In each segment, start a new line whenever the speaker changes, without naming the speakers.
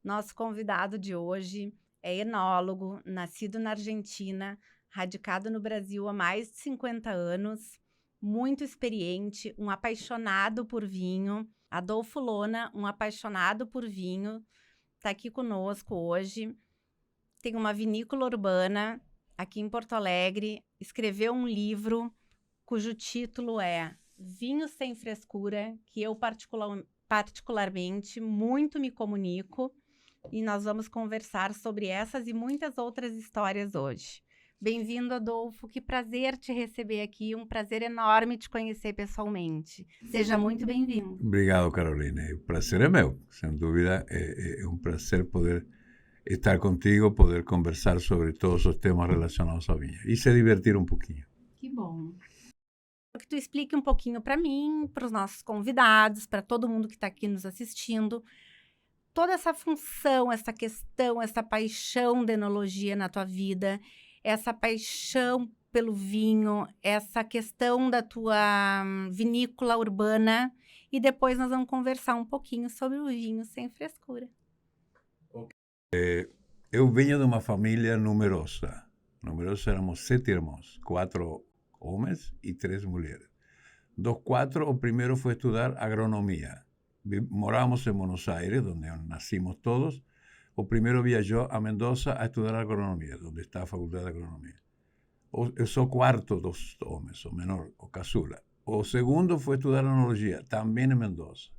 Nosso convidado de hoje é enólogo, nascido na Argentina, radicado no Brasil há mais de 50 anos, muito experiente, um apaixonado por vinho. Adolfo Lona, um apaixonado por vinho, está aqui conosco hoje. Tem uma vinícola urbana aqui em Porto Alegre, escreveu um livro cujo título é Vinho Sem Frescura, que eu particularmente muito me comunico, e nós vamos conversar sobre essas e muitas outras histórias hoje. Bem-vindo, Adolfo, que prazer te receber aqui, um prazer enorme te conhecer pessoalmente. Seja muito bem-vindo.
Obrigado, Carolina. O prazer é meu. Sem dúvida, é um prazer poder estar contigo, poder conversar sobre todos os temas relacionados à vinha e se divertir um pouquinho.
Que bom. Que tu explique um pouquinho para mim, para os nossos convidados, para todo mundo que está aqui nos assistindo, toda essa função, essa questão, essa paixão da enologia na tua vida, essa paixão pelo vinho, essa questão da tua vinícola urbana, e depois nós vamos conversar um pouquinho sobre o vinho sem frescura.
Eu venho de uma família numerosa. Numerosa, éramos 7 irmãos, 4 homens e 3 mulheres. Dos 4, o primeiro foi estudar agronomia. Morávamos em Buenos Aires, onde nacimos todos. O primeiro viajou a Mendoza a estudar agronomia, onde está a Faculdade de Agronomia. Eu sou o quarto dos homens, o menor, o caçula. O segundo foi estudar enologia, também em Mendoza.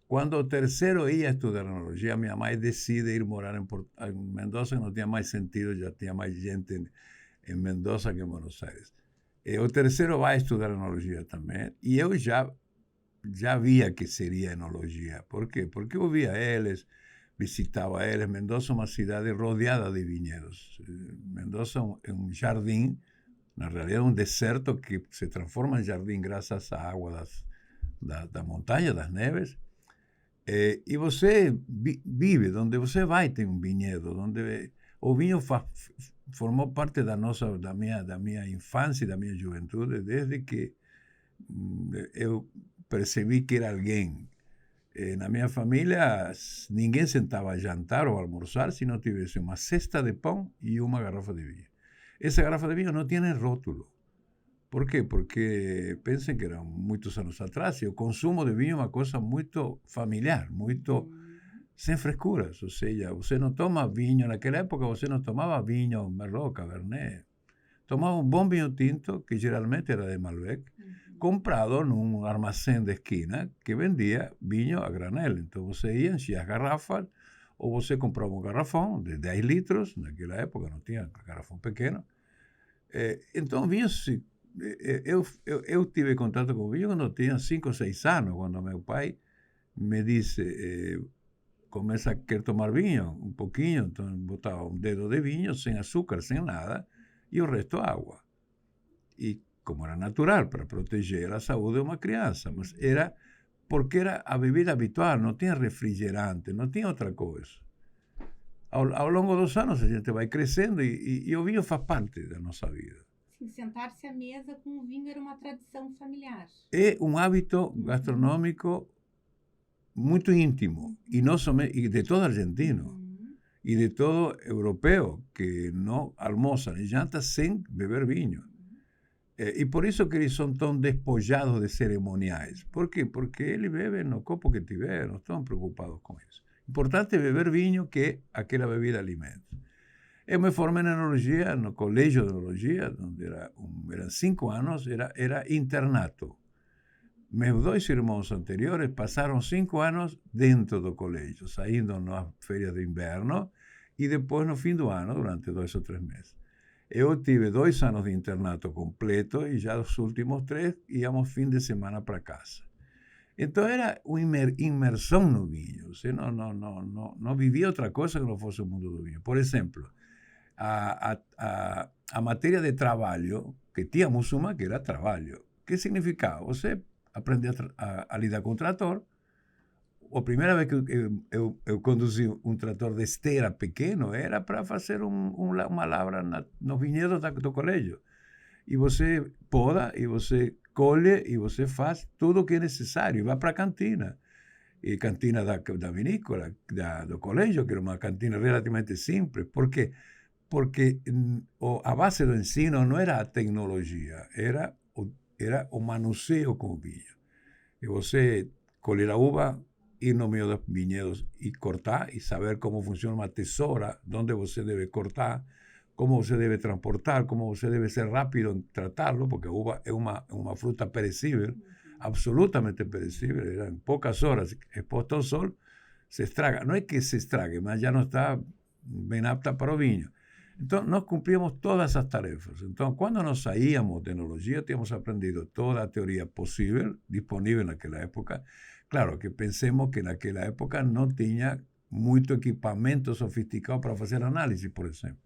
Quando o terceiro ia estudar enologia, minha mãe decide ir morar em Mendoza, que não tinha mais sentido, já tinha mais gente em Mendoza que em Buenos Aires. O terceiro vai estudar enologia também, e eu já via que seria enologia. Por quê? Porque eu via eles, visitava eles. Mendoza é uma cidade rodeada de vinhedos. Mendoza é um jardim, na realidade um deserto que se transforma em jardim graças à água da montanha, das neves. E você vive, onde você vai tem um vinhedo, onde o vinho formou parte da minha infância e da minha juventude, desde que eu percebi que era alguém. Na minha família, ninguém sentava a jantar ou almoçar se não tivesse uma cesta de pão e uma garrafa de vinho. Essa garrafa de vinho não tinha nem rótulo. Por quê? Porque pensem que eram muitos anos atrás e o consumo de vinho é uma coisa muito familiar, muito sem frescuras. Ou seja, você não toma vinho, naquela época você não tomava vinho Merlot, Cabernet. Tomava um bom vinho tinto, que geralmente era de Malbec, comprado num armazém de esquina que vendia vinho a granel. Então você ia, enchia as garrafas, ou você comprava um garrafão de 10 litros, naquela época não tinha garrafão pequeno. Então vinho se eu tive contato com vinho quando eu tinha 5 ou 6 anos, quando meu pai me disse, começa a querer tomar vinho, um pouquinho, então botava um dedo de vinho, sem açúcar, sem nada, e o resto água. E como era natural, para proteger a saúde de uma criança, mas era porque era a bebida habitual, não tinha refrigerante, não tinha outra coisa. Ao longo dos anos a gente vai crescendo e o vinho faz parte da nossa vida.
Sentar-se à mesa com o vinho era uma tradição familiar.
É um hábito gastronômico muito íntimo, e não somente, e de todo argentino, e de todo europeu, que não almoça nem janta sem beber vinho. E por isso que eles são tão despojados de cerimoniais. Por quê? Porque eles bebem no copo que tiver, não estão preocupados com isso. Importante é beber vinho, que é aquela bebida alimento. Eu me formei em enologia, no colégio de enologia, onde eram 5 anos, era internato. Meus 2 irmãos anteriores passaram 5 anos dentro do colégio, saindo nas férias de inverno e depois no fim do ano, durante 2 ou 3 meses. Eu tive 2 anos de internato completo e já os últimos 3 íamos fim de semana para casa. Então era uma imersão no vinho. Você não vivia outra coisa que não fosse o mundo do vinho. Por exemplo, a matéria de trabalho, que tínhamos uma que era trabalho. O que significava? Você aprender a lidar com o trator. A primeira vez que eu conduzi um trator de esteira pequeno era para fazer uma lavra nos vinhedos do colégio. E você poda, e você colhe, e você faz tudo o que é necessário. E vai para a cantina. e cantina da vinícola, do colégio, que era uma cantina relativamente simples. Por quê? Porque a base do ensino não era a tecnologia, era o manuseio com o vinho. E você colher a uva, ir no meio dos vinhedos e cortar, e saber como funciona uma tesoura, onde você deve cortar, como você deve transportar, como você deve ser rápido em tratá-lo, porque a uva é uma fruta perecível, absolutamente perecível. Em poucas horas exposta ao sol, se estraga. Não é que se estrague, mas já não está bem apta para o vinho. Então, nós cumpríamos todas essas tarefas. Então, quando nós saíamos de enologia, tínhamos aprendido toda a teoria possível, disponível naquela época. Claro que pensemos que naquela época não tinha muito equipamento sofisticado para fazer análise, por exemplo.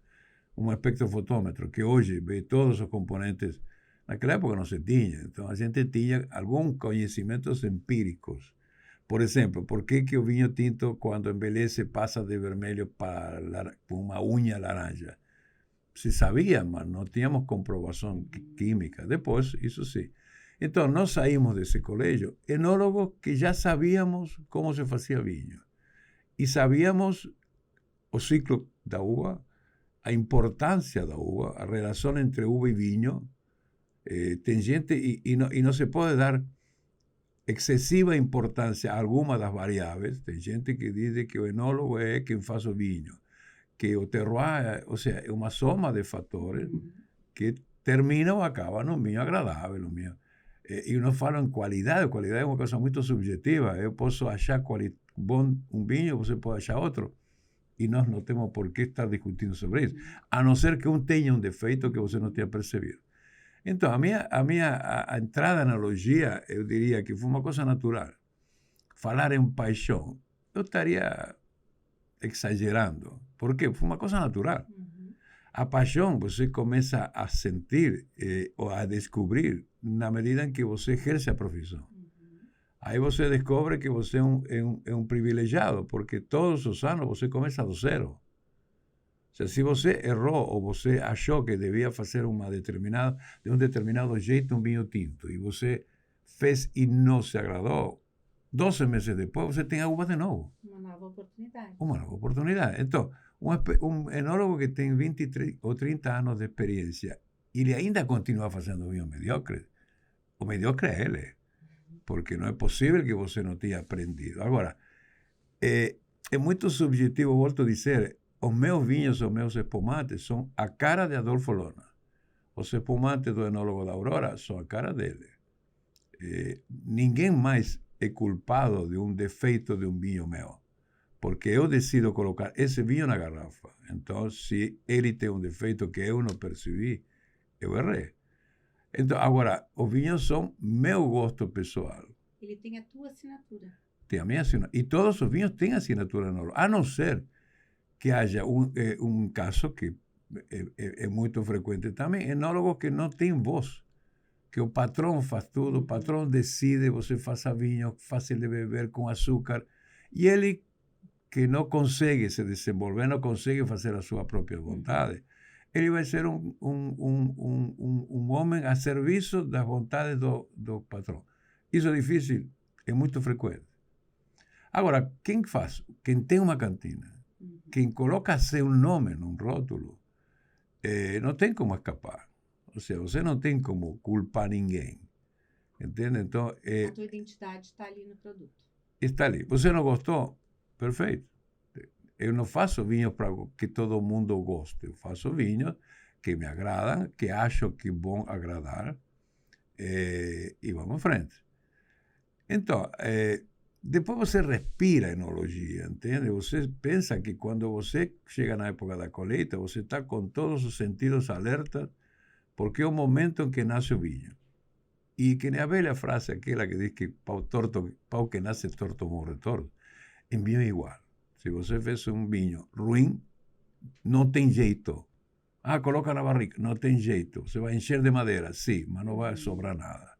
Um espectrofotômetro, que hoje vê todos os componentes. Naquela época não se tinha. Então, a gente tinha alguns conhecimentos empíricos. Por exemplo, por que o vinho tinto, quando envelhece, passa de vermelho para uma unha laranja? Se sabia, mas não tínhamos comprovação química. Depois, isso sim. Então, nós saímos desse colégio enólogos que já sabíamos como se fazia vinho. E sabíamos o ciclo da uva, a importância da uva, a relação entre uva e vinho. Tem gente, e não se pode dar excessiva importância a alguma das variáveis. Tem gente que diz que o enólogo é quem faz o vinho, que o terroir, ou seja, é uma soma de fatores que terminam ou acabam num vinho agradável. E não falo em qualidade. Qualidade é uma coisa muito subjetiva. Eu posso achar bom um vinho, você pode achar outro. E nós não temos por que estar discutindo sobre isso, a não ser que um tenha um defeito que você não tenha percebido. Então, a entrada na enologia, eu diria que foi uma coisa natural. Falar em paixão, eu estaria exagerando. Por quê? Foi uma coisa natural. A paixão você começa a sentir ou a descobrir na medida em que você exerce a profissão. Aí você descobre que você é um privilegiado, porque todos os anos você começa do zero. Se você errou ou você achou que devia fazer de um determinado jeito um vinho tinto e você fez e não se agradou, 12 meses depois você tem a uva de novo.
Uma nova oportunidade.
Uma nova oportunidade. Então, um enólogo que tem 23 ou 30 anos de experiência, ele ainda continua fazendo vinho mediocre. O mediocre é ele, porque não é possível que você não tenha aprendido. Agora, é muito subjetivo, volto a dizer. Os meus vinhos, os meus espumantes são a cara de Adolfo Lona. Os espumantes do enólogo da Aurora são a cara dele. Ninguém mais é culpado de um defeito de um vinho meu, porque eu decido colocar esse vinho na garrafa. Então, se ele tem um defeito que eu não percebi, eu errei. Então, agora, os vinhos são meu gosto pessoal.
Ele tem a tua assinatura.
Tem a minha assinatura. E todos os vinhos têm assinatura enóloga, a não ser que haja um caso que é muito frequente também, enólogos que não têm voz, que o patrão faz tudo, o patrão decide, você faça vinho fácil de beber com açúcar, e ele que não consegue se desenvolver, não consegue fazer a sua própria vontade, ele vai ser um homem a serviço das vontades do patrão. Isso é difícil, é muito frequente. Agora, quem faz? Quem tem uma cantina, quem coloca seu nome num rótulo, não tem como escapar. Ou seja, você não tem como culpar ninguém. Entende? Então,
a tua identidade está ali no produto.
Está ali. Você não gostou? Perfeito. Eu não faço vinhos para que todo mundo goste. Eu faço vinhos que me agradam, que acho que vão agradar, e vamos à frente. Então, depois você respira enologia, entende? Você pensa que quando você chega na época da colheita, você está com todos os sentidos alertas, porque é o momento em que nasce o vinho. E que nem a velha frase aquela que diz que pau que nasce torto morre torto. Em vinho é igual. Se você fez um vinho ruim, não tem jeito. Coloca na barrica, não tem jeito. Você vai encher de madeira, sim, mas não vai sobrar nada.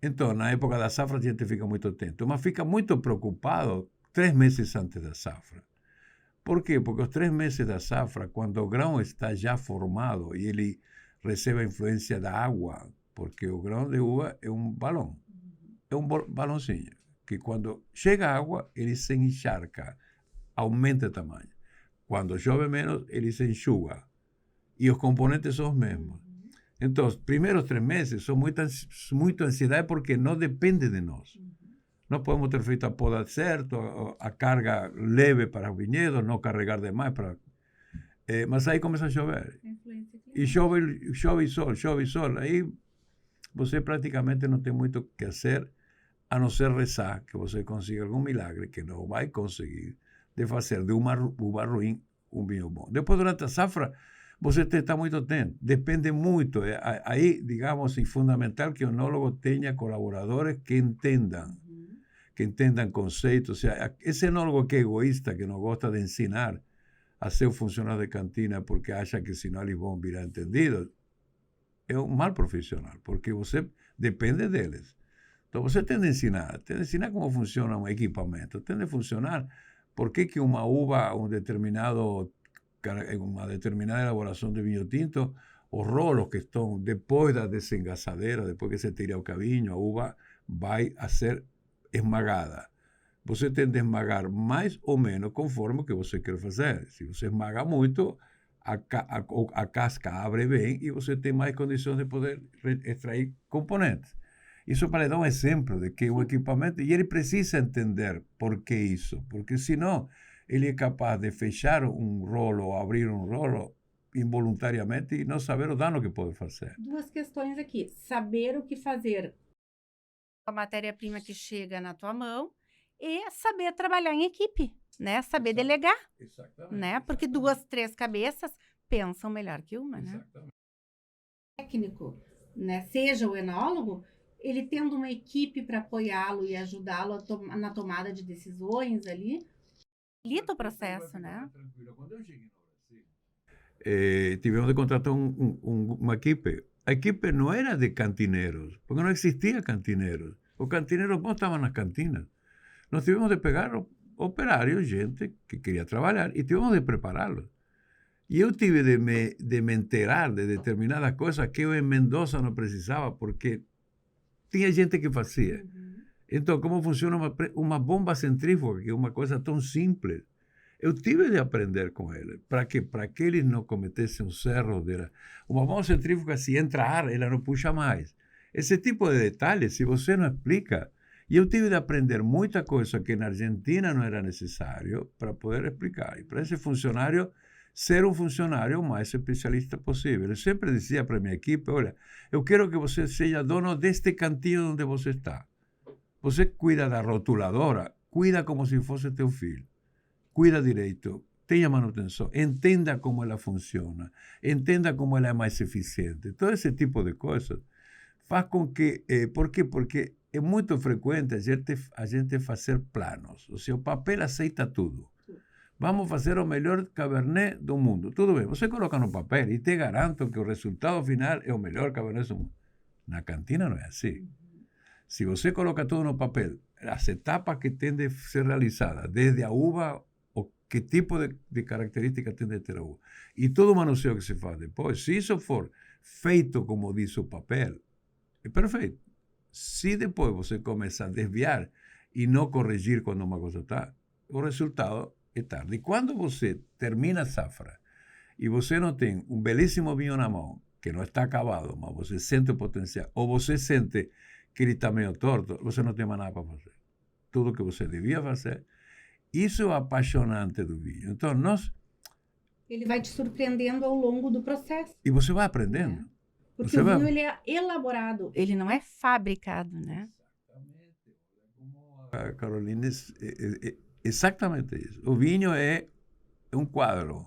Então, na época da safra, a gente fica muito atento, mas fica muito preocupado 3 meses antes da safra. Por quê? Porque os 3 meses da safra, quando o grão está já formado e ele recebe a influência da água, porque o grão de uva é um balão, é um balãozinho que quando chega água, ele se encharca, aumenta de tamanho. Quando chove menos, ele se enxuga. E os componentes são os mesmos. Então, os primeiros 3 meses são muito ansiedade porque não depende de nós. Nós podemos ter feito a poda certo, a carga leve para os vinhedos, não carregar demais para... mas aí começa a chover. E chove sol. Aí você praticamente não tem muito o que fazer, a não ser rezar que você consiga algum milagre, que não vai conseguir, de fazer de uma uva ruim um vinho bom. Depois, durante a safra, você está muito tempo. Depende muito. Aí, digamos, é fundamental que o enólogo tenha colaboradores que entendam conceitos. Ou seja, esse enólogo que é egoísta, que não gosta de ensinar a ser funcionário de cantina porque acha que senão eles vão virar entendidos, é um mau profissional, porque você depende deles. Então, você tem de ensinar como funciona um equipamento, tem de funcionar por que uma uva, uma determinada elaboração de vinho tinto, os rolos que estão depois da desengaçadeira, depois que se tira o cavinho, a uva vai a ser esmagada. Você tem de esmagar mais ou menos conforme o que você quer fazer. Se você esmaga muito, a casca abre bem e você tem mais condições de poder extrair componentes. Isso para dar um exemplo de que o equipamento... E ele precisa entender por que isso. Porque senão ele é capaz de fechar um rolo ou abrir um rolo involuntariamente e não saber o dano que pode fazer.
Duas questões aqui. Saber o que fazer com a matéria-prima que chega na tua mão e saber trabalhar em equipe, né? Saber delegar, né? Porque 2, 3 cabeças pensam melhor que uma, né? Técnico, né? Seja o enólogo, ele tendo uma equipe para apoiá-lo e ajudá-lo na tomada de decisões ali, facilita o processo, né?
Quando eu cheguei no Brasil, tivemos de contratar uma equipe. A equipe não era de cantineiros, porque não existia cantineiros. Os cantineiros bons estavam nas cantinas. Nós tivemos de pegar operários, gente que queria trabalhar, e tivemos de prepará-los. E eu tive de me enterar de determinadas coisas que eu em Mendoza não precisava, porque tinha gente que fazia. Então, como funciona uma bomba centrífuga, que é uma coisa tão simples? Eu tive de aprender com eles, para que eles não cometessem os erros dela. Uma bomba centrífuga, se entra ar, ela não puxa mais. Esse tipo de detalhes, se você não explica... E eu tive de aprender muita coisa que na Argentina não era necessário para poder explicar. E para esse funcionário, ser um funcionário o mais especialista possível. Eu sempre dizia para a minha equipe, olha, eu quero que você seja dono deste cantinho onde você está. Você cuida da rotuladora, cuida como se fosse teu filho. Cuida direito, tenha manutenção, entenda como ela funciona, entenda como ela é mais eficiente. Todo esse tipo de coisas faz com que... por quê? Porque é muito frequente a gente fazer planos. Ou seja, o papel aceita tudo. Vamos fazer o melhor Cabernet do mundo. Tudo bem, você coloca no papel e te garanto que o resultado final é o melhor Cabernet do mundo. Na cantina não é assim. Se você coloca tudo no papel, as etapas que têm de ser realizadas, desde a uva, o que tipo de característica tem de ter a uva, e todo o manuseio que se faz depois, se isso for feito como diz o papel, é perfeito. Se depois você começa a desviar e não corrigir quando uma coisa está, o resultado é tarde. E quando você termina a safra e você não tem um belíssimo vinho na mão, que não está acabado, mas você sente o potencial, ou você sente que ele está meio torto, você não tem mais nada para fazer. Tudo que você devia fazer. Isso é o apaixonante do vinho. Então,
ele vai te surpreendendo ao longo do processo.
E você vai aprendendo.
Porque o vinho ele é elaborado, ele não é fabricado, né?
Exatamente. Carolina, exatamente isso. O vinho é um quadro.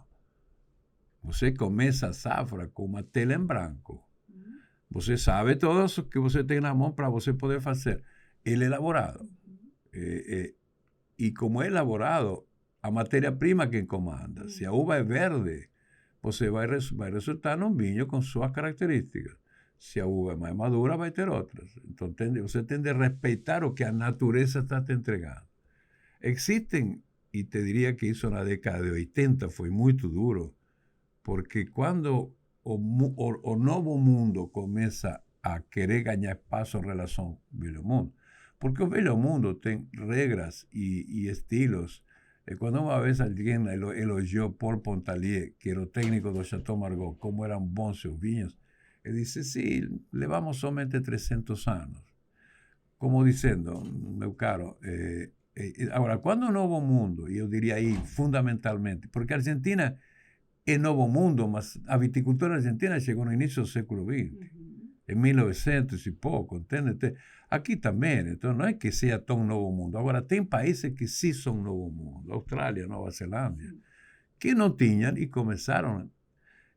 Você começa a safra com uma tela em branco. Você sabe tudo o que você tem na mão para você poder fazer. Ele é elaborado. E como é elaborado, a matéria-prima quem comanda. Se a uva é verde, você vai resultar num vinho com suas características. Se a uva é mais madura, vai ter outras. Então, você tem de respeitar o que a natureza está te entregando. Existem, e te diria que isso na década de 80 foi muito duro, porque quando o novo mundo começa a querer ganhar espaço em relação ao velho mundo, Porque o velho mundo tem regras e estilos. Quando uma vez alguém elogiou Paul Pontalier, que era o técnico do Chateau Margaux, como eram bons seus vinhos, ele disse, sim, levamos somente 300 anos. Como dizendo, meu caro, agora, quando o Novo Mundo, e eu diria aí, fundamentalmente, porque a Argentina é Novo Mundo, mas a viticultura argentina chegou no início do século XX, em 1900 e pouco, entende? Aqui também, então não é que seja tão Novo Mundo. Agora, tem países que sim são Novo Mundo, Austrália, Nova Zelândia, que não tinham e começaram.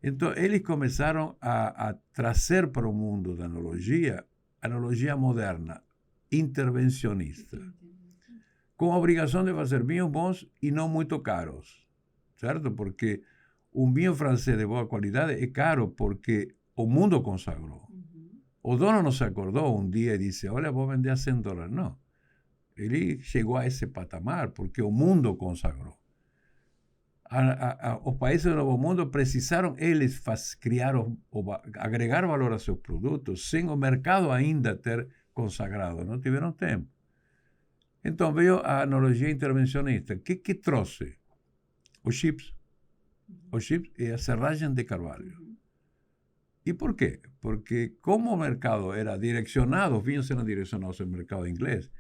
Então, eles começaram a trazer para o mundo da enologia moderna, intervencionista, com a obrigação de fazer vinhos bons e não muito caros, certo? Porque um vinho francês de boa qualidade é caro porque o mundo consagrou. O dono não se acordou um dia e disse, olha, vou vender a $100. Não. Ele chegou a esse patamar porque o mundo consagrou. Os países do Novo Mundo precisaram eles criar, agregar valor a seus produtos sem o mercado ainda ter consagrado. Não tiveram tempo. Então veio a enologia intervencionista. O que trouxe? Os chips. Os chips e a serragem de carvalho. E por quê? Porque como o mercado era direcionado, os vinhos eram direcionados ao mercado inglês,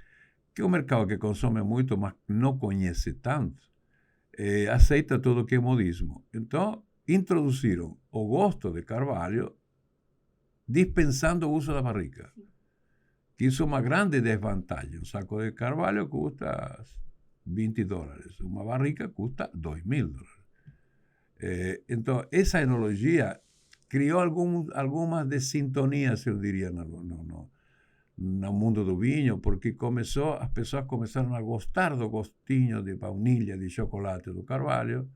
que é um mercado que consome muito, mas não conhece tanto, aceita tudo o que é modismo. Então, introduziram o gosto de carvalho dispensando o uso da barrica. Que isso é uma grande desvantagem. Um saco de carvalho custa $20. Uma barrica custa $2.000. Então, essa enologia criou algumas desintonias, eu diria, no mundo do vinho, porque as pessoas começaram a gostar do gostinho de baunilha, de chocolate do carvalho,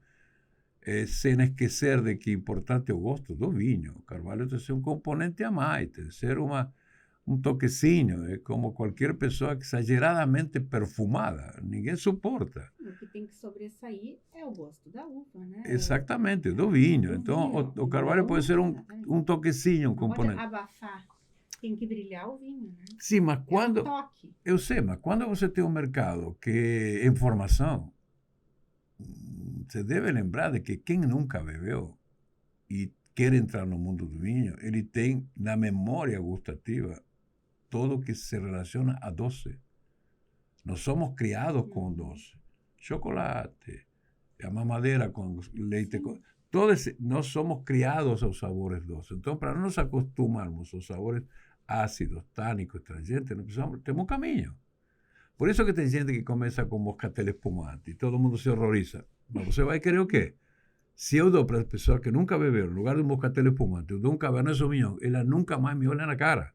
sem esquecer de que importante é o gosto do vinho. O carvalho tem que ser um componente a mais, tem que ser um toquezinho, é como qualquer pessoa que exageradamente perfumada, ninguém suporta.
O que tem que sobressair é o gosto da uva, né?
Exatamente, do vinho. Então, o carvalho pode ser um toquezinho, um componente.
Pode abafar, tem que brilhar o vinho, né?
Sim, mas quando...
É um toque.
Eu sei, mas quando você tem um mercado que é informação, você deve lembrar de que quem nunca bebeu e quer entrar no mundo do vinho, ele tem na memória gustativa todo o que se relaciona a doce. Nós somos criados com doce. Chocolate, a mamadeira com leite. Nós somos criados aos sabores doces. Então, para não nos acostumarmos aos sabores ácidos, tânicos, estrangentes, temos um caminho. Por isso que tem gente que começa com moscatel espumante e todo mundo se horroriza. Mas você vai querer o quê? Se eu dou para as pessoas que nunca beberam, no lugar de um moscatel espumante, eu dou um Cabernet Sauvignon, ela nunca mais me olha na cara.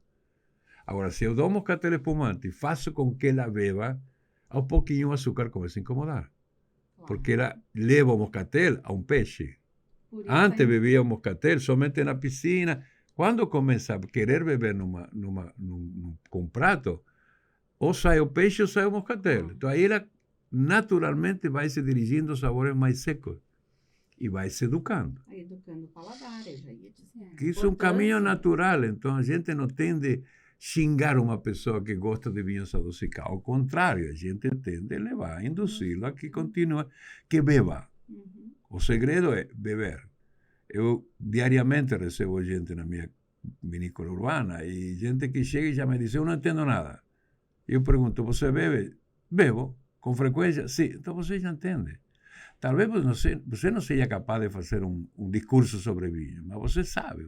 Agora, se eu dou um moscatel espumante e faço com que ela beba, ao pouquinho o açúcar começa a incomodar. Porque ela leva o moscatel a um peixe. Antes bebia o moscatel somente na piscina. Quando começa a querer beber com um prato, ou sai o peixe ou sai o moscatel. Então aí ela naturalmente vai se dirigindo aos sabores mais secos. E vai se educando.
Educando o paladar, eu já ia dizer.
Que isso é um caminho natural. Então a gente não tende xingar uma pessoa que gosta de vinhos adocicados. Ao contrário, a gente tende a levar, induzi-lo a que continue, que beba. O segredo é beber. Eu diariamente recebo gente na minha vinícola urbana e gente que chega e já me diz, eu não entendo nada. Eu pergunto, você bebe? Bebo. Com frequência? Sim. Então você já entende. Talvez você não seja capaz de fazer um discurso sobre vinho, mas você sabe,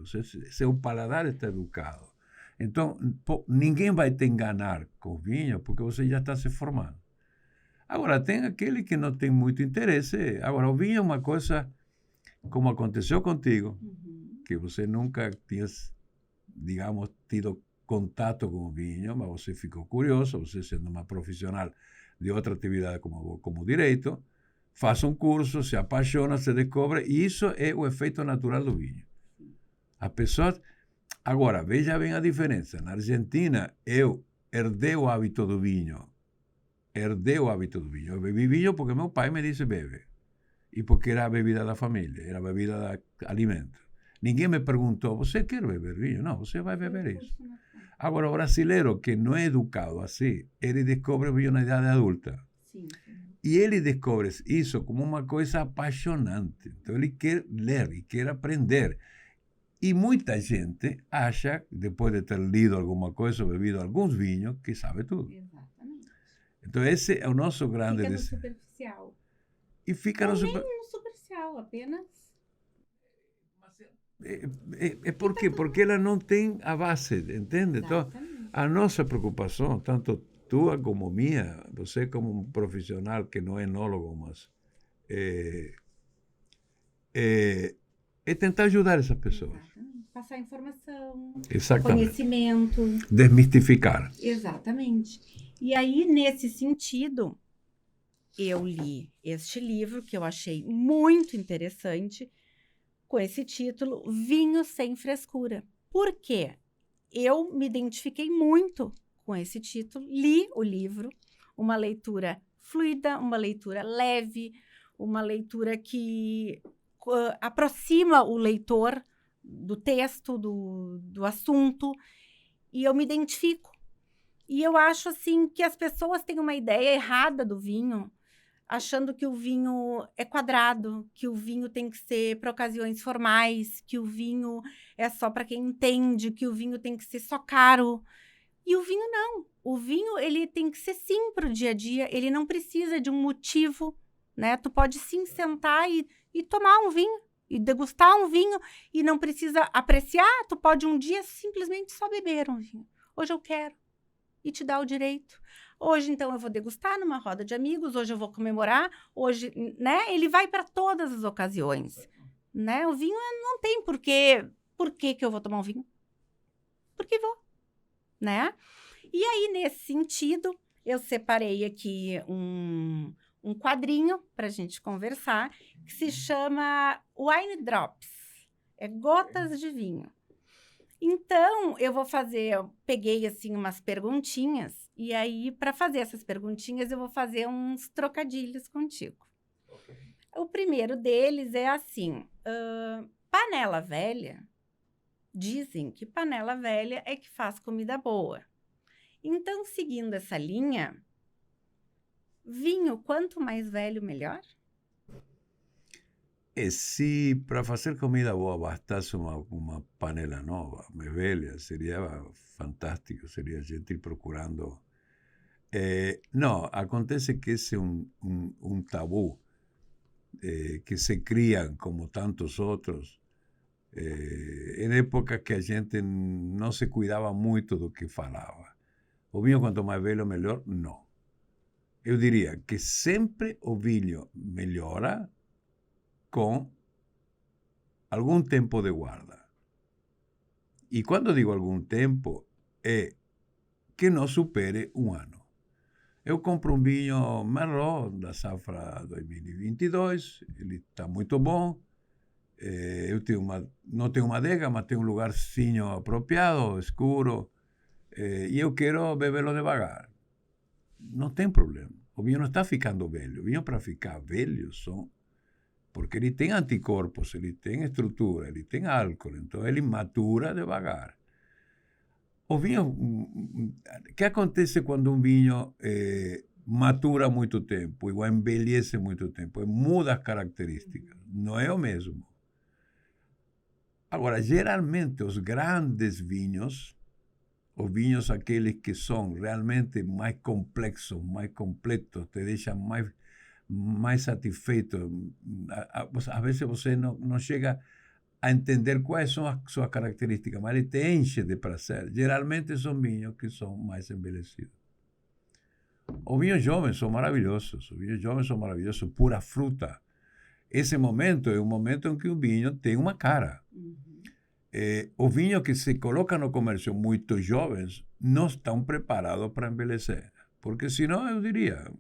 seu paladar está educado. Então, ninguém vai te enganar com vinho, porque você já está se formando. Agora, tem aquele que não tem muito interesse. Agora, o vinho é uma coisa, como aconteceu contigo, que você nunca tinha, digamos, tido contato com o vinho, mas você ficou curioso, você sendo uma profissional de outra atividade como direito, faz um curso, se apaixona, se descobre, e isso é o efeito natural do vinho. As pessoas... Agora, veja bem a diferença. Na Argentina, eu herdei o hábito do vinho. Eu bebi vinho porque meu pai me disse bebe. E porque era a bebida da família, era a bebida de alimento. Ninguém me perguntou, você quer beber vinho? Não, você vai beber isso. Agora, o brasileiro que não é educado assim, ele descobre o vinho na idade adulta.
Sim.
E ele descobre isso como uma coisa apaixonante. Então, ele quer ler e quer aprender. E muita gente acha, depois de ter lido alguma coisa ou bebido alguns vinhos, que sabe tudo.
Exatamente.
Então, esse é o nosso grande
Fica no
desafio.
superficial.
E fica
Ou
no
nem
super...
no superficial, apenas.
Por quê? Porque ela não tem a base, entende? Então,
Exatamente.
a nossa preocupação, tanto tua como minha, você como um profissional que não é enólogo, mas é tentar ajudar essas pessoas.
Exatamente. Passar informação,
Exatamente.
conhecimento.
Desmistificar.
Exatamente. E aí, nesse sentido, eu li este livro, que eu achei muito interessante, com esse título, Vinho Sem Frescura. Por quê? Eu me identifiquei muito com esse título, li o livro, uma leitura fluida, uma leitura leve, uma leitura que aproxima o leitor do texto, do assunto, e eu me identifico. E eu acho, assim, que as pessoas têm uma ideia errada do vinho, achando que o vinho é quadrado, que o vinho tem que ser para ocasiões formais, que o vinho é só para quem entende, que o vinho tem que ser só caro. E o vinho não. O vinho, ele tem que ser sim para o dia a dia, ele não precisa de um motivo, né? Tu pode sim sentar e tomar um vinho, e degustar um vinho, e não precisa apreciar, tu pode um dia simplesmente só beber um vinho. Hoje eu quero. E te dá o direito. Hoje, então, eu vou degustar numa roda de amigos, hoje eu vou comemorar, hoje, né? Ele vai para todas as ocasiões, né? O vinho não tem porquê. Por que eu vou tomar um vinho? Porque vou, né? E aí, nesse sentido, eu separei aqui um quadrinho para a gente conversar, que se chama Wine Drops. É gotas de vinho. Então, eu peguei assim umas perguntinhas, e aí, para fazer essas perguntinhas, eu vou fazer uns trocadilhos contigo. Okay. O primeiro deles é assim, panela velha, dizem que panela velha é que faz comida boa. Então, seguindo essa linha, vinho, quanto mais velho, melhor?
Se para fazer comida boa bastasse uma panela nova, mais velha, seria fantástico, seria gente ir procurando. Não, acontece que esse é um tabu que se cria, como tantos outros, em época que a gente não se cuidava muito do que falava. O vinho, quanto mais velho, melhor? Não. Eu diria que sempre o vinho melhora com algum tempo de guarda. E quando digo algum tempo, é que não supere um ano. Eu compro um vinho Merlot da safra 2022, ele está muito bom. Eu não tenho uma adega, mas tenho um lugarzinho apropriado, escuro, e eu quero bebê-lo devagar. Não tem problema. O vinho não está ficando velho. O vinho, para ficar velho, porque ele tem anticorpos, ele tem estrutura, ele tem álcool, então ele matura devagar. O vinho, o que acontece quando um vinho matura muito tempo, ou envelhece muito tempo? Muda as características, não é o mesmo. Agora, geralmente os grandes vinhos, os vinhos aqueles que são realmente mais complexos, mais completos, te deixam mais satisfeito. Às vezes você não chega a entender quais são as suas características, mas ele te enche de prazer. Geralmente são vinhos que são mais envelhecidos. Os vinhos jovens são maravilhosos. Os vinhos jovens são maravilhosos, pura fruta. Esse momento é um momento em que o vinho tem uma cara. Os vinhos que se colocam no comércio muito jovens não estão preparados para envelhecer. Porque senão, eu diria,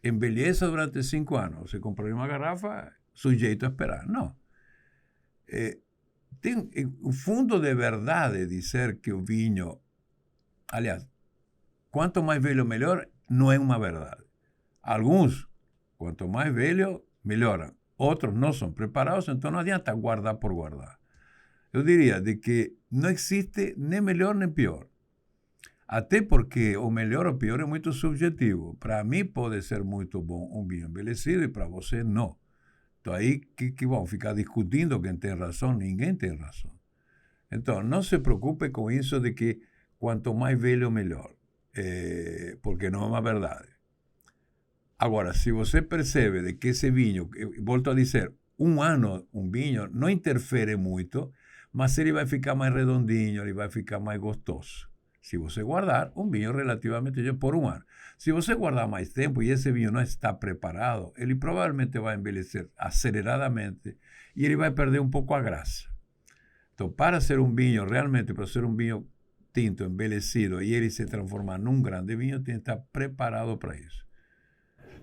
envelheça durante 5 anos. Você compraria uma garrafa, sujeito a esperar. Não. Tem um fundo de verdade dizer que o vinho, aliás, quanto mais velho melhor, não é uma verdade. Alguns, quanto mais velho, melhoram. Outros não são preparados, então não adianta guardar por guardar. Eu diria de que não existe nem melhor nem pior. Até porque o melhor ou pior é muito subjetivo. Para mim pode ser muito bom um vinho envelhecido e para você não. Então aí que vão ficar discutindo quem tem razão, ninguém tem razão. Então não se preocupe com isso de que quanto mais velho melhor, porque não é uma verdade. Agora, se você percebe de que esse vinho, volto a dizer, um ano um vinho não interfere muito, mas ele vai ficar mais redondinho, ele vai ficar mais gostoso. Se você guardar um vinho relativamente por um ano. Se você guardar mais tempo e esse vinho não está preparado, ele provavelmente vai envelhecer aceleradamente e ele vai perder um pouco a graça. Então, para ser um vinho, realmente, para ser um vinho tinto, envelhecido, e ele se transformar num grande vinho, tem que estar preparado para isso.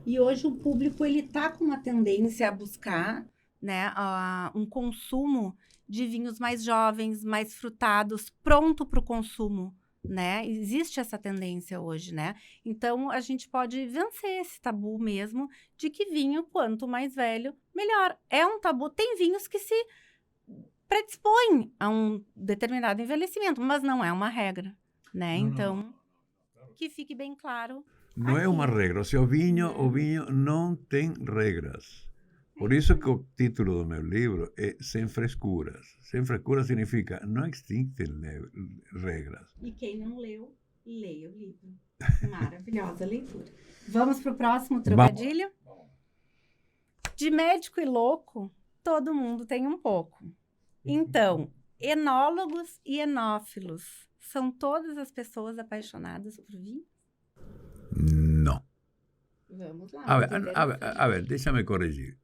E hoje o público ele tá com uma tendência a buscar, né, um consumo de vinhos mais jovens, mais frutados, pronto para o consumo, né? Existe essa tendência hoje, né? Então a gente pode vencer esse tabu mesmo de que vinho, quanto mais velho, melhor. É um tabu. Tem vinhos que se predispõem a um determinado envelhecimento, mas não é uma regra, né? Então, que fique bem claro.
Não é uma regra. O vinho não tem regras. Por isso que o título do meu livro é Sem Frescuras. Sem frescuras significa não existem regras.
E quem não leu, leia o livro. Maravilhosa leitura. Vamos para o próximo trocadilho? De médico e louco, todo mundo tem um pouco. Então, enólogos e enófilos são todas as pessoas apaixonadas por vinho?
Não.
Vamos lá.
A ver, deixa-me corrigir.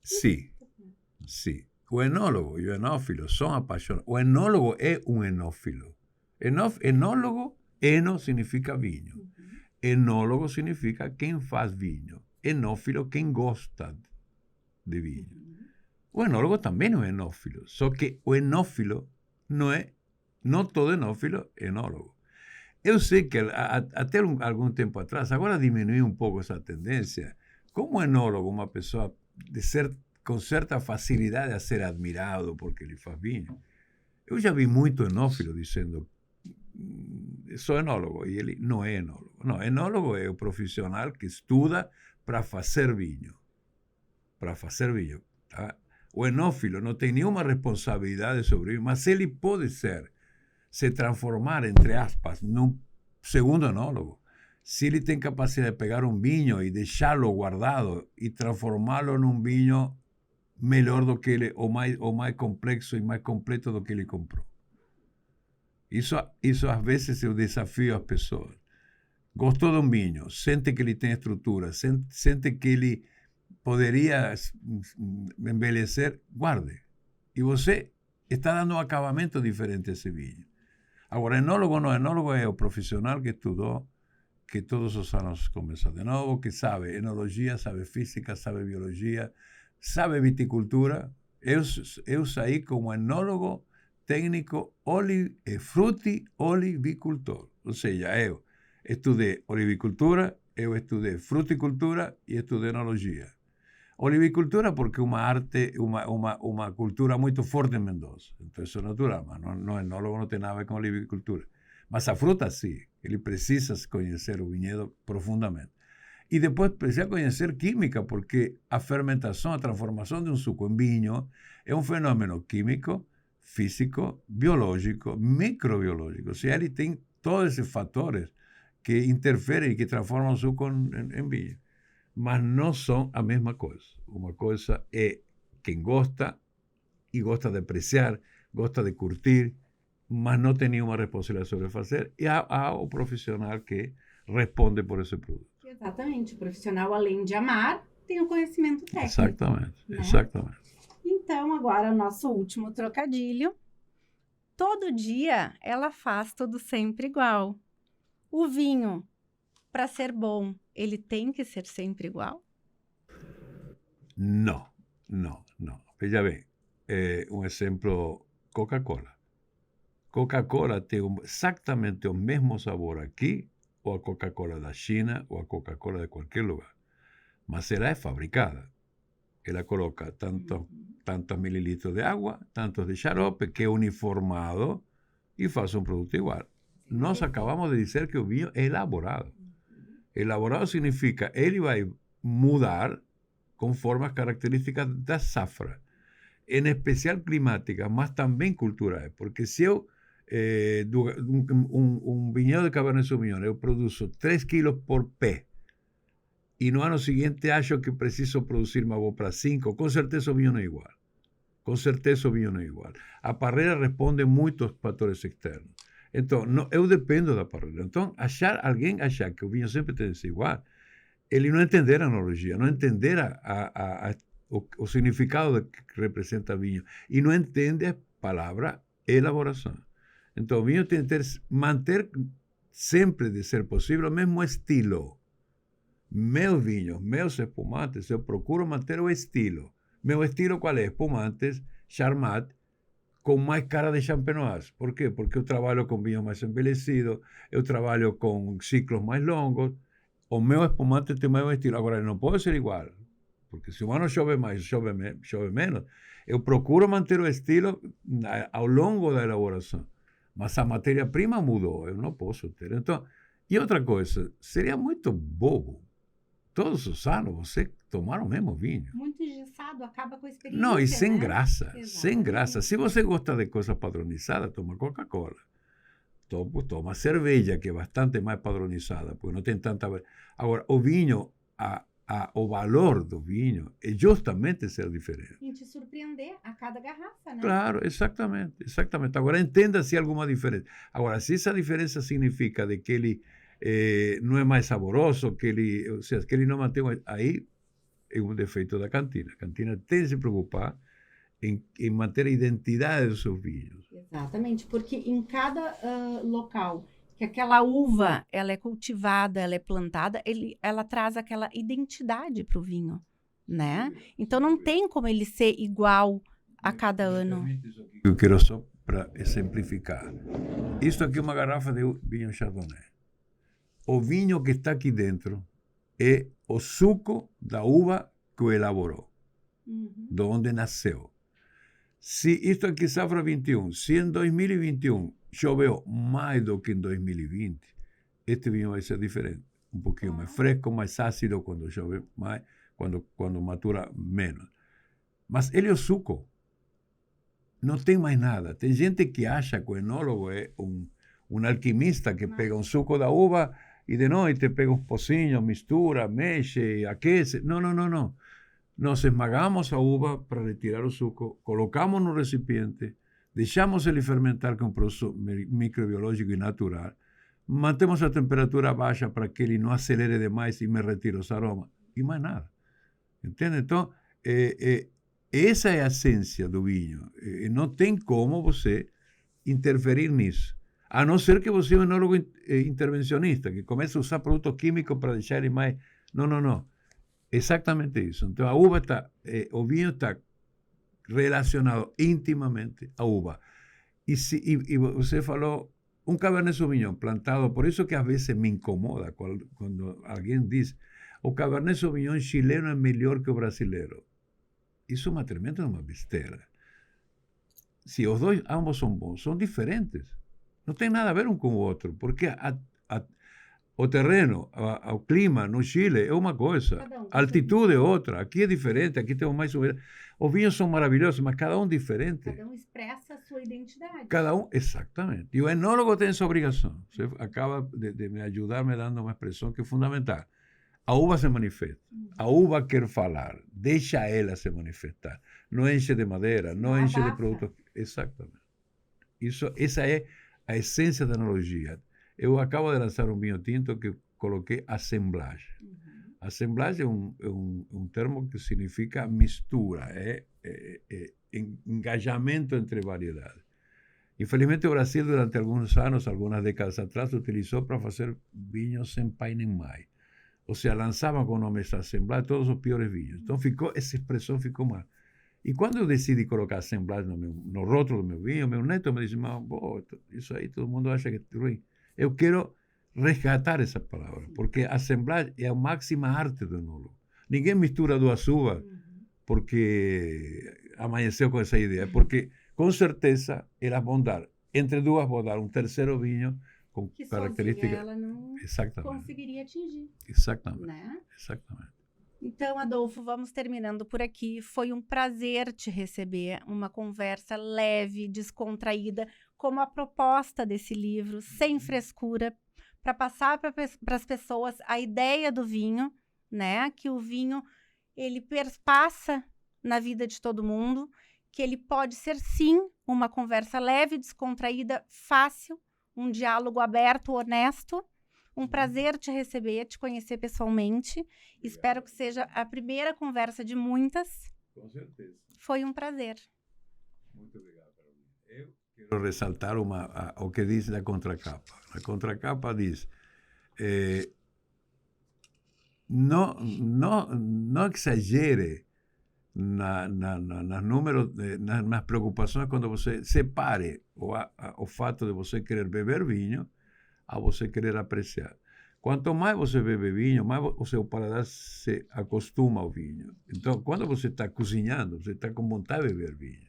Sim. O enólogo e o enófilo são apaixonados. O enólogo é um enófilo. Enólogo, eno significa vinho. Enólogo significa quem faz vinho. Enófilo, quem gosta de vinho. O enólogo também é um enófilo. Só que o enófilo não todo enófilo é enólogo. Eu sei que até algum tempo atrás, agora diminuiu um pouco essa tendência, como enólogo, uma pessoa com certa facilidade a ser admirado porque ele faz vinho. Eu já vi muito enófilo dizendo, sou enólogo, e ele não é enólogo. Não, enólogo é o profissional que estuda para fazer vinho. Tá? O enófilo não tem nenhuma responsabilidade sobre isso, mas ele pode se transformar, entre aspas, num segundo enólogo. Se ele tem capacidade de pegar um vinho e deixá-lo guardado e transformá-lo num vinho melhor do que ele, ou mais complexo e mais completo do que ele comprou. Isso às vezes eu desafio as pessoas. Gostou de um vinho, sente que ele tem estrutura, sente que ele poderia envelhecer, guarde. E você está dando um acabamento diferente a esse vinho. Agora, enólogo não, enólogo é o profissional que estudou, que todos os anos começa de novo, que sabe enologia, sabe física, sabe biologia, sabe viticultura. Eu saí como enólogo técnico frutiolivicultor. Ou seja, eu estudei olivicultura, eu estudei fruticultura e estudei enologia. Olivicultura porque é uma arte, uma cultura muito forte em Mendoza. Então isso é natural, mas o enólogo não tem nada a ver com olivicultura. Mas a fruta sim, ele precisa conhecer o vinhedo profundamente. E depois precisa conhecer química, porque a fermentação, a transformação de um suco em vinho é um fenômeno químico, físico, biológico, microbiológico. Ou seja, ele tem todos esses fatores que interferem e que transformam o suco em vinho. Mas não são a mesma coisa. Uma coisa é quem gosta e gosta de apreciar, gosta de curtir, mas não tem nenhuma responsabilidade sobre fazer, e há o profissional que responde por esse produto.
Exatamente. O profissional, além de amar, tem o conhecimento técnico.
Exatamente,
né?
exatamente.
Então, agora o nosso último trocadilho. Todo dia ela faz tudo sempre igual. O vinho, para ser bom, ele tem que ser sempre igual?
Não. Veja bem, um exemplo, Coca-Cola. Coca-Cola tem exatamente o mesmo sabor aqui, ou a Coca-Cola da China, ou a Coca-Cola de qualquer lugar. Mas ela é fabricada. Ela coloca tantos mililitros de água, tantos de xarope, que é uniformado e faz um produto igual. Nós acabamos de dizer que o vinho é elaborado. Elaborado significa ele vai mudar conforme as características da safra, em especial climática, mas também culturais, porque se eu vinhedo de Cabernet Sauvignon eu produzo 3 quilos por pé e no ano seguinte acho que preciso produzir mais para 5, com certeza o vinho não é igual. Com certeza o vinho não é igual. A parreira responde muito aos fatores externos. Então, eu dependo da parreira. Então, alguém achar que o vinho sempre tem que ser igual, ele não entender a analogia, não entender o significado que representa vinho e não entende a palavra elaboração. Então, o vinho tem que manter sempre, de ser possível, o mesmo estilo. Meus vinhos, meus espumantes, eu procuro manter o estilo. Meu estilo qual é? Espumantes, Charmat, com mais cara de champenoise. Por quê? Porque eu trabalho com vinhos mais envelhecidos, eu trabalho com ciclos mais longos, o meu espumante tem o mesmo estilo. Agora, ele não pode ser igual, porque se o ano chove mais, chove menos, eu procuro manter o estilo ao longo da elaboração. Mas a matéria-prima mudou, eu não posso ter. Então, e outra coisa, seria muito bobo todos os anos você tomar o mesmo vinho.
Muito engessado, acaba com a experiência.
Não, e sem
né?
graça,
Exatamente.
sem graça. Se você gosta de coisas padronizadas, toma Coca-Cola. Toma cerveja, que é bastante mais padronizada, porque não tem tanta... Agora, o vinho, o valor do vinho é justamente ser diferente.
E te surpreender a cada garrafa, né?
Claro, exatamente, exatamente. Agora, entenda se há alguma diferença. Agora, se essa diferença significa de que ele não é mais saboroso, que ele, ou seja, que ele não mantém... Aí é um defeito da cantina. A cantina tem que se preocupar em manter a identidade dos seus vinhos.
Exatamente, porque em cada local que aquela uva ela é cultivada, ela é plantada, ela traz aquela identidade para o vinho, né? Então não tem como ele ser igual a cada ano.
Eu quero só para exemplificar. Isto aqui é uma garrafa de vinho Chardonnay. O vinho que está aqui dentro é o suco da uva que o elaborou, de onde nasceu. Se isto aqui safra 21, se em 2021 choveu mais do que em 2020, este vinho vai ser diferente. Um pouquinho mais fresco, mais ácido quando chove mais, quando matura menos. Mas ele é o suco. Não tem mais nada. Tem gente que acha que o enólogo é um alquimista que pega um suco da uva e de noite pega uns pocinhos, mistura, mexe, aquece. Não, não, não, não. Nós esmagamos a uva para retirar o suco, colocamos no recipiente, deixamos ele fermentar com um processo microbiológico e natural, mantemos a temperatura baixa para que ele não acelere demais e me retire os aromas, e mais nada. Entende? Então, essa é a essência do vinho. Não tem como você interferir nisso. A não ser que você é um enólogo intervencionista, que comece a usar produtos químicos para deixar ele mais... Não, não, não. Exatamente isso. Então, a uva está... o vinho está relacionado intimamente à uva. E você falou um Cabernet Sauvignon plantado, por isso que às vezes me incomoda quando alguém diz o Cabernet Sauvignon chileno é melhor que o brasileiro. Isso é uma tremenda besteira. Se os dois, ambos são bons, são diferentes. Não tem nada a ver um com o outro, porque o terreno, o clima no Chile é uma coisa, a altitude é outra, aqui é diferente, aqui temos mais... Os vinhos são maravilhosos, mas cada um diferente.
Cada um expressa a sua identidade.
Cada um, exatamente. E o enólogo tem essa obrigação. Você acaba de me ajudar me dando uma expressão que é fundamental. A uva se manifesta. A uva quer falar. Deixa ela se manifestar. Não enche de madeira, não enche de produtos... Exatamente. Essa é a essência da enologia. Eu acabo de lançar um vinho tinto que coloquei assemblagem. Assemblagem é um termo que significa mistura, engajamento entre variedades. Infelizmente, o Brasil, durante alguns anos, algumas décadas atrás, utilizou para fazer vinhos sem pai nem mãe. Ou seja, lançavam com o nome de assemblagem todos os piores vinhos. Então, essa expressão ficou mal. E quando eu decidi colocar assemblagem no rótulo do meu vinho, meu neto me disse, isso aí todo mundo acha que é ruim. Eu quero resgatar essa palavra, porque a assemblagem é a máxima arte do enólogo. Ninguém mistura duas uvas porque amanheceu com essa ideia, porque com certeza elas vão dar, entre duas vão dar um terceiro vinho com
Que
característica.
sozinha ela não
Exatamente,
conseguiria atingir,
exatamente,
né?
exatamente.
Então, Adolfo, vamos terminando por aqui. Foi um prazer te receber, uma conversa leve, descontraída, como a proposta desse livro, sem frescura, para passar para as pessoas a ideia do vinho, né? Que o vinho, ele perpassa na vida de todo mundo, que ele pode ser, sim, uma conversa leve, descontraída, fácil, um diálogo aberto, honesto. Um prazer te receber, te conhecer pessoalmente. Espero que seja a primeira conversa de muitas.
Com certeza.
Foi um prazer.
Muito obrigado, Carolina. Eu quero ressaltar o que diz na contracapa. A contracapa diz: não exagere nas preocupações quando você separe o fato de você querer beber vinho a você querer apreciar. Quanto mais você bebe vinho, mais o seu paladar se acostuma ao vinho. Então, quando você está cozinhando, você está com vontade de beber vinho.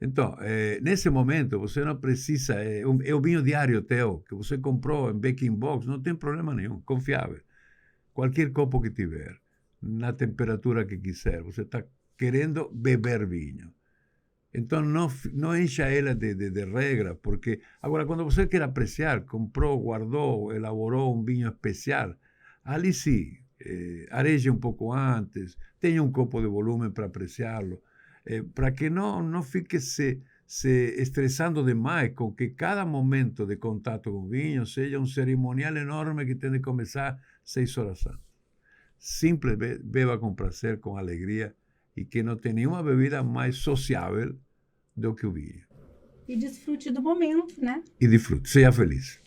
Então, nesse momento, você não precisa... É o vinho diário teu, que você comprou em baking box, não tem problema nenhum, confiável. Qualquer copo que tiver, na temperatura que quiser, você está querendo beber vinho. Então, não encha ela de regra, porque... Agora, quando você quer apreciar, comprou, guardou, elaborou um vinho especial, ali sim, areje um pouco antes, tenha um copo de volume para apreciá-lo, para que não fique se estressando demais com que cada momento de contato com o vinho seja um cerimonial enorme que tem de começar 6 horas antes. Simples, beba com prazer, com alegria, e que não tem nenhuma bebida mais sociável do que o vinho.
E desfrute do momento, né?
E desfrute, seja feliz.